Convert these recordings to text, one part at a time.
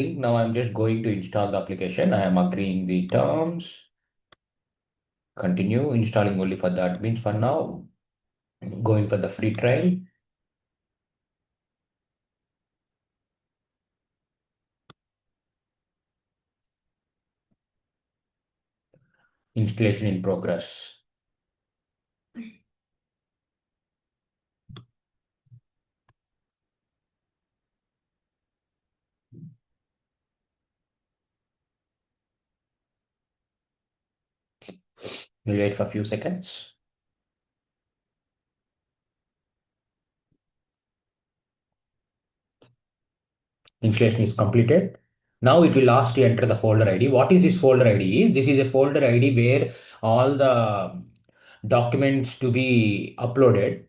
Now I'm just going to install the application. I am agreeing the terms. Continue installing only for the admins for now. Going for the free trial. Installation in progress. We'll wait for a few seconds. Installation is completed. Now it will ask you enter the folder ID. What is this folder ID? This is a folder ID where all the documents to be uploaded.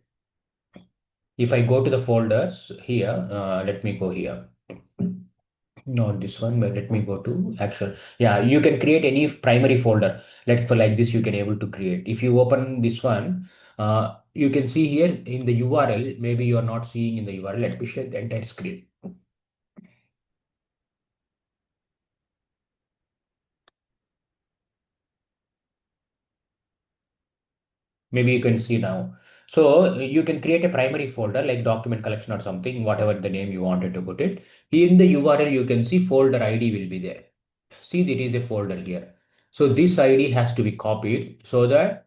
If I go to the folders here, let me go here. Not this one, but let me go to actual. Yeah, you can create any primary folder. For like this, you can able to create. If you open this one, you can see here in the URL. Maybe you are not seeing in the URL. Let me share the entire screen. Maybe you can see now. So you can create a primary folder like document collection or something, whatever the name you wanted to put it. In the URL, you can see folder ID will be there. See, there is a folder here. So this ID has to be copied so that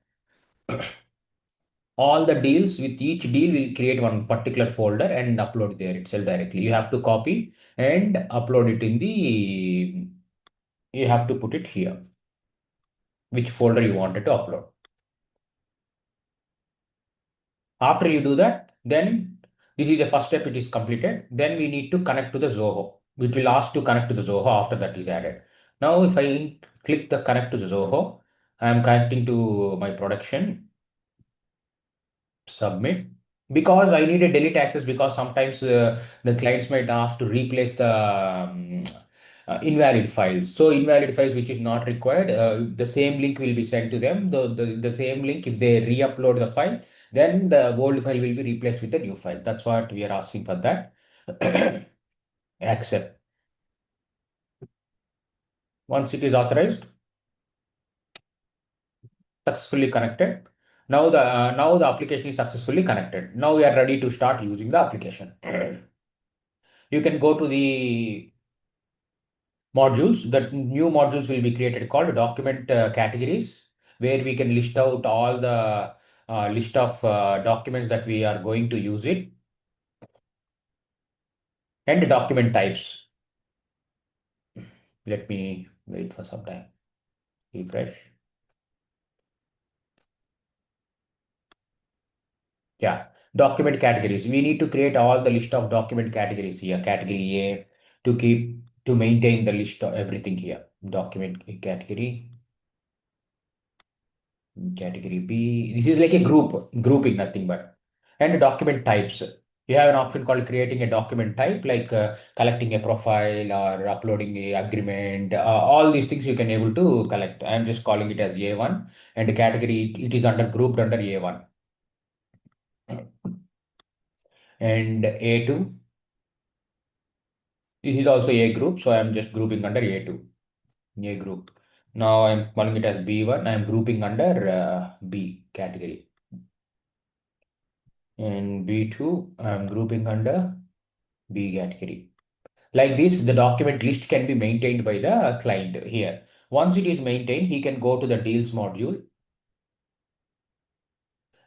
all the deals with each deal will create one particular folder and upload there itself directly. You have to copy and upload it in the, you have to put it here, which folder you wanted to upload. After you do that, then this is the first step, it is completed. Then we need to connect to the Zoho, which will ask to connect to the Zoho after that is added. Now, if I click the connect to the Zoho, I am connecting to my production, submit. Because I need a delete access because sometimes the clients might ask to replace the invalid files. So invalid files which is not required, the same link will be sent to them. The same link, if they re-upload the file, then the old file will be replaced with the new file. That's what we are asking for that. Accept. Once it is authorized, successfully connected. Now the application is successfully connected. Now we are ready to start using the application. You can go to the modules. That new modules will be created called document categories, where we can list out all the list of documents that we are going to use it, and document types. Let me wait for some time. Refresh. Yeah, document categories. We need to create all the list of document categories here. Category A to maintain the list of everything here. Document category. Category B. This is like a grouping, nothing but. And document types. You have an option called creating a document type, like collecting a profile or uploading a agreement. All these things you can able to collect. I'm just calling it as A1, and the category it is under grouped under A1 and A2. This is also A group, so I'm just grouping under A2, A group. Now I'm calling it as B1. I'm grouping under B category. And B2, I'm grouping under B category. Like this, the document list can be maintained by the client here. Once it is maintained, he can go to the deals module.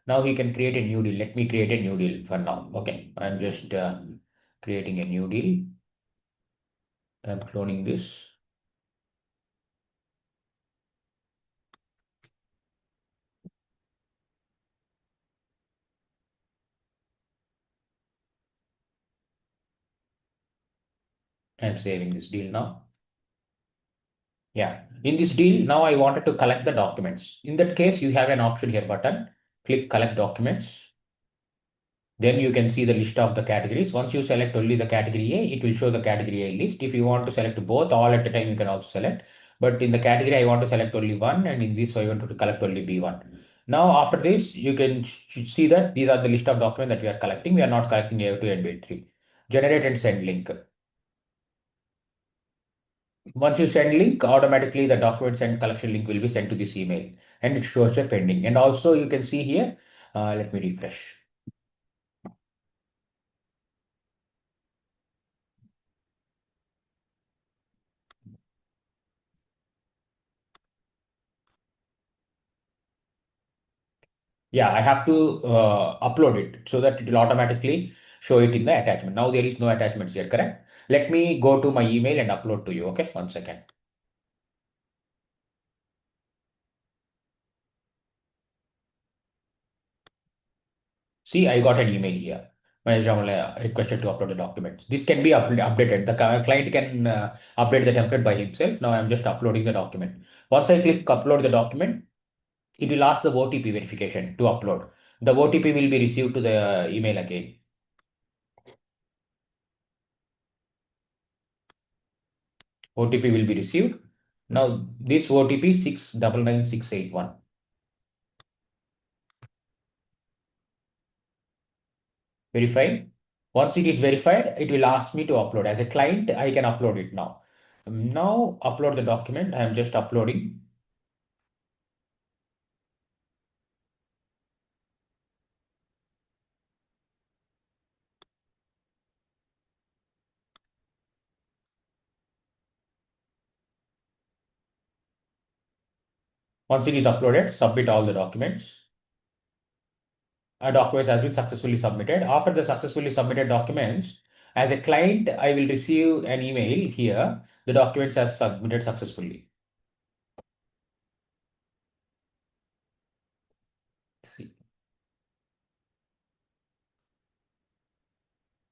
Now he can create a new deal. Let me create a new deal for now. Okay, I'm just creating a new deal. I'm cloning this. I'm saving this deal now. Yeah, in this deal, now I wanted to collect the documents. In that case, you have an option here button. Click collect documents. Then you can see the list of the categories. Once you select only the category A, it will show the category A list. If you want to select both all at a time, you can also select. But in the category, I want to select only one, and in this, I want to collect only B1. Now, after this, you can see that these are the list of documents that we are collecting. We are not collecting A2 and B3. Generate and send link. Once you send link, automatically the documents and collection link will be sent to this email and it shows a pending. And also you can see here, let me refresh. Yeah, I have to upload it so that it will automatically show it in the attachment. Now there is no attachments here, correct? Let me go to my email and upload to you. Okay, 1 second. See, I got an email here. My requested to upload the documents. This can be updated. The client can update the template by himself. Now I'm just uploading the document. Once I click upload the document, it will ask the OTP verification to upload. The OTP will be received to the email again. OTP will be received. Now this OTP 699681. Verified. Once it is verified, it will ask me to upload. As a client, I can upload it now. Now upload the document. I am just uploading. Once it is uploaded, submit all the documents. Documents has been successfully submitted. After the successfully submitted documents, as a client, I will receive an email here. The documents are submitted successfully. See.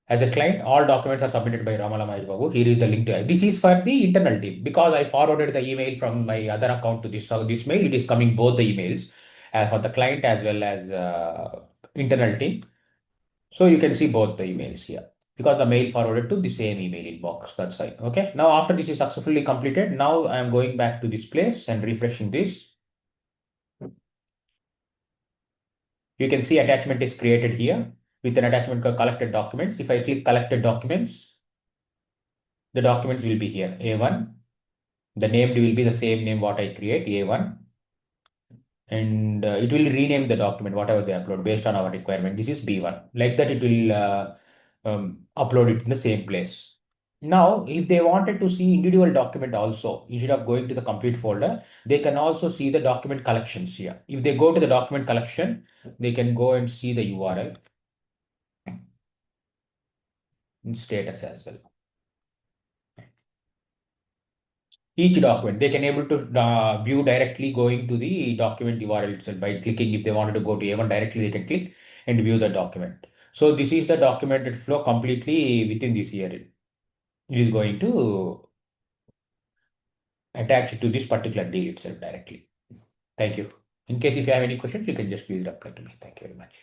As a client, all documents are submitted by Ramala Mahesh Babu. Here is the link to it. This is for the internal team because I forwarded the email from my other account to this mail. It is coming both the emails for the client as well as internal team. So you can see both the emails here because the mail forwarded to the same email inbox. That's right. Okay. Now after this is successfully completed, now I am going back to this place and refreshing this. You can see attachment is created here with an attachment called collected documents. If I click collected documents, the documents will be here. A1. The name will be the same name what I create, A1. And it will rename the document, whatever they upload based on our requirement. This is B1. Like that, it will upload it in the same place. Now, if they wanted to see individual document also, instead of going to the complete folder, they can also see the document collections here. If they go to the document collection, they can go and see the URL in status as well. Each document they can able to view directly going to the document URL itself by clicking. If they wanted to go to A1 directly, they can click and view the document. So this is the documented flow completely within this URL. It is going to attach to this particular deal itself directly. Thank you. In case if you have any questions, you can just please reply to me. Thank you very much.